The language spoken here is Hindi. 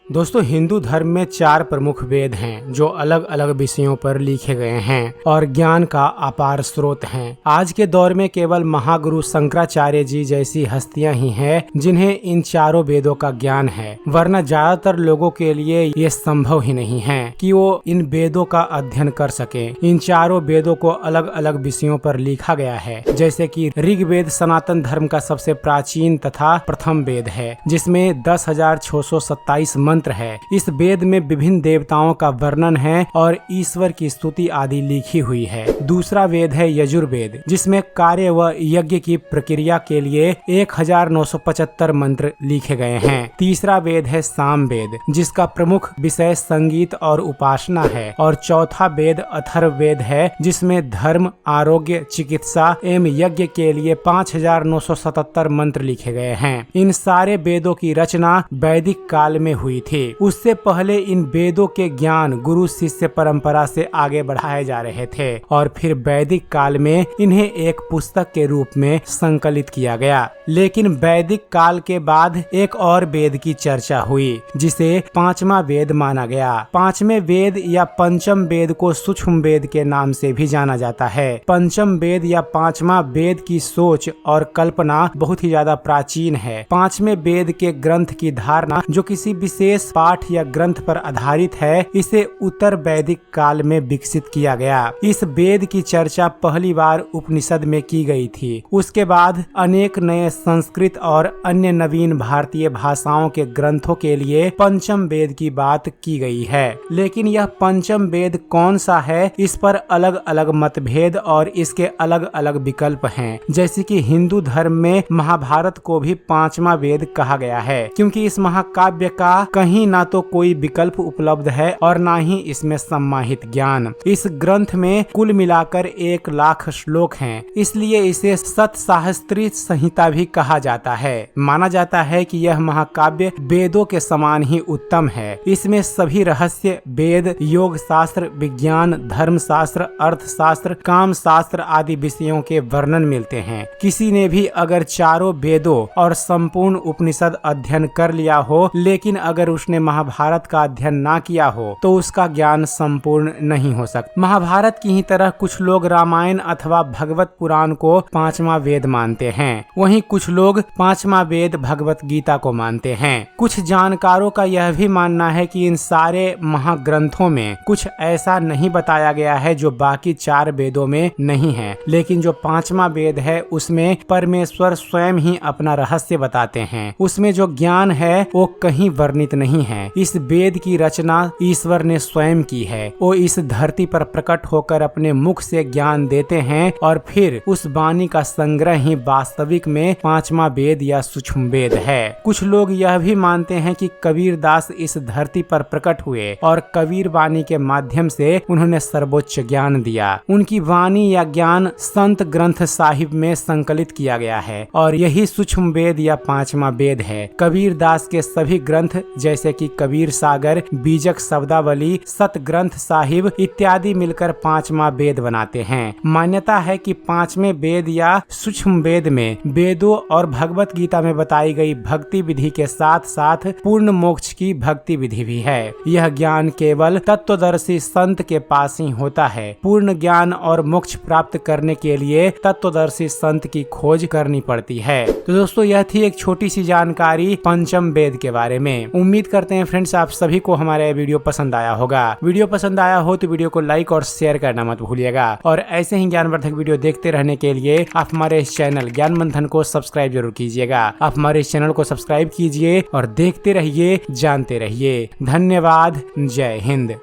दोस्तों, हिंदू धर्म में 4 प्रमुख वेद हैं जो अलग अलग विषयों पर लिखे गए हैं और ज्ञान का अपार स्रोत हैं। आज के दौर में केवल महागुरु शंकराचार्य जी जैसी हस्तियां ही हैं जिन्हें इन चारों वेदों का ज्ञान है, वरना ज्यादातर लोगों के लिए ये संभव ही नहीं है कि वो इन वेदों का अध्ययन कर सके। इन चारों वेदों को अलग अलग विषयों पर लिखा गया है, जैसे कि ऋग्वेद सनातन धर्म का सबसे प्राचीन तथा प्रथम वेद है, जिसमें 10,627 मंत्र है। इस वेद में विभिन्न देवताओं का वर्णन है और ईश्वर की स्तुति आदि लिखी हुई है। दूसरा वेद है यजुर्वेद, जिसमें कार्य व यज्ञ की प्रक्रिया के लिए 1975 मंत्र लिखे गए हैं। तीसरा वेद है सामवेद, जिसका प्रमुख विषय संगीत और उपासना है। और चौथा वेद अथर्ववेद है, जिसमें धर्म, आरोग्य, चिकित्सा एवं यज्ञ के लिए 5,977 मंत्र लिखे गए हैं। इन सारे वेदों की रचना वैदिक काल में हुई थी। उससे पहले इन वेदों के ज्ञान गुरु शिष्य परंपरा से आगे बढ़ाए जा रहे थे और फिर वैदिक काल में इन्हें एक पुस्तक के रूप में संकलित किया गया। लेकिन वैदिक काल के बाद एक और वेद की चर्चा हुई, जिसे 5वां वेद माना गया। 5वें वेद या पंचम वेद को सूक्ष्म वेद के नाम से भी जाना जाता है। पंचम वेद या 5वां वेद की सोच और कल्पना बहुत ही ज्यादा प्राचीन है। 5वें वेद के ग्रंथ की धारणा जो किसी विशेष पाठ या ग्रंथ पर आधारित है, इसे उत्तर वैदिक काल में विकसित किया गया। इस वेद की चर्चा पहली बार उपनिषद में की गई थी। उसके बाद अनेक नए संस्कृत और अन्य नवीन भारतीय भाषाओं के ग्रंथों के लिए पंचम वेद की बात की गई है। लेकिन यह पंचम वेद कौन सा है, इस पर अलग अलग मतभेद और इसके अलग अलग विकल्प हैं। जैसे कि हिंदू धर्म में महाभारत को भी 5वां वेद कहा गया है, क्योंकि इस महाकाव्य का कहीं ना तो कोई विकल्प उपलब्ध है और ना ही इसमें सम्माहित ज्ञान। इस ग्रंथ में कुल मिलाकर 1,00,000 श्लोक हैं, इसलिए इसे सतसाहस्त्री संहिता भी कहा जाता है। माना जाता है कि यह महाकाव्य वेदों के समान ही उत्तम है। इसमें सभी रहस्य, वेद, योग शास्त्र, विज्ञान, धर्म शास्त्र, अर्थशास्त्र, काम शास्त्र आदि विषयों के वर्णन मिलते हैं। किसी ने भी अगर चारों वेदों और संपूर्ण उपनिषद अध्ययन कर लिया हो, लेकिन अगर उसने महाभारत का अध्ययन ना किया हो, तो उसका ज्ञान संपूर्ण नहीं हो सकता। महाभारत की ही तरह कुछ लोग रामायण अथवा भगवत पुराण को 5वां वेद मानते हैं, वहीं कुछ लोग 5वां वेद भगवत गीता को मानते हैं। कुछ जानकारों का यह भी मानना है कि इन सारे महाग्रंथों में कुछ ऐसा नहीं बताया गया है जो बाकी 4 वेदों में नहीं है, लेकिन जो 5वां वेद है उसमें परमेश्वर स्वयं ही अपना रहस्य बताते हैं। उसमें जो ज्ञान है वो कहीं वर्णित नहीं है। इस वेद की रचना ईश्वर ने स्वयं की है। वो इस धरती पर प्रकट होकर अपने मुख से ज्ञान देते हैं और फिर उस वाणी का संग्रह ही वास्तविक में 5वां वेद या सूक्ष्म वेद है। कुछ लोग यह भी मानते हैं कि कबीर दास इस धरती पर प्रकट हुए और कबीर वाणी के माध्यम से उन्होंने सर्वोच्च ज्ञान दिया। उनकी वाणी या ज्ञान संत ग्रंथ साहिब में संकलित किया गया है और यही सूक्ष्म वेद या 5वां वेद है। कबीर दास के सभी ग्रंथ जैसे कि कबीर सागर, बीजक शब्दावली, सत ग्रंथ साहिब इत्यादि मिलकर 5वां वेद बनाते हैं। मान्यता है कि 5वें वेद या सूक्ष्म वेद में वेदों और भगवत गीता में बताई गई भक्ति विधि के साथ साथ पूर्ण मोक्ष की भक्ति विधि भी है। यह ज्ञान केवल तत्वदर्शी संत के पास ही होता है। पूर्ण ज्ञान और मोक्ष प्राप्त करने के लिए तत्वदर्शी संत की खोज करनी पड़ती है। तो दोस्तों, यह थी एक छोटी सी जानकारी पंचम वेद के बारे में। उम्मीद करते हैं फ्रेंड्स आप सभी को हमारा यह वीडियो पसंद आया होगा। वीडियो पसंद आया हो तो वीडियो को लाइक और शेयर करना मत भूलिएगा और ऐसे ही ज्ञानवर्धक वीडियो देखते रहने के लिए आप हमारे इस चैनल ज्ञान मंथन को सब्सक्राइब जरूर कीजिएगा। आप हमारे इस चैनल को सब्सक्राइब कीजिए और देखते रहिए, जानते रहिए। धन्यवाद। जय हिंद।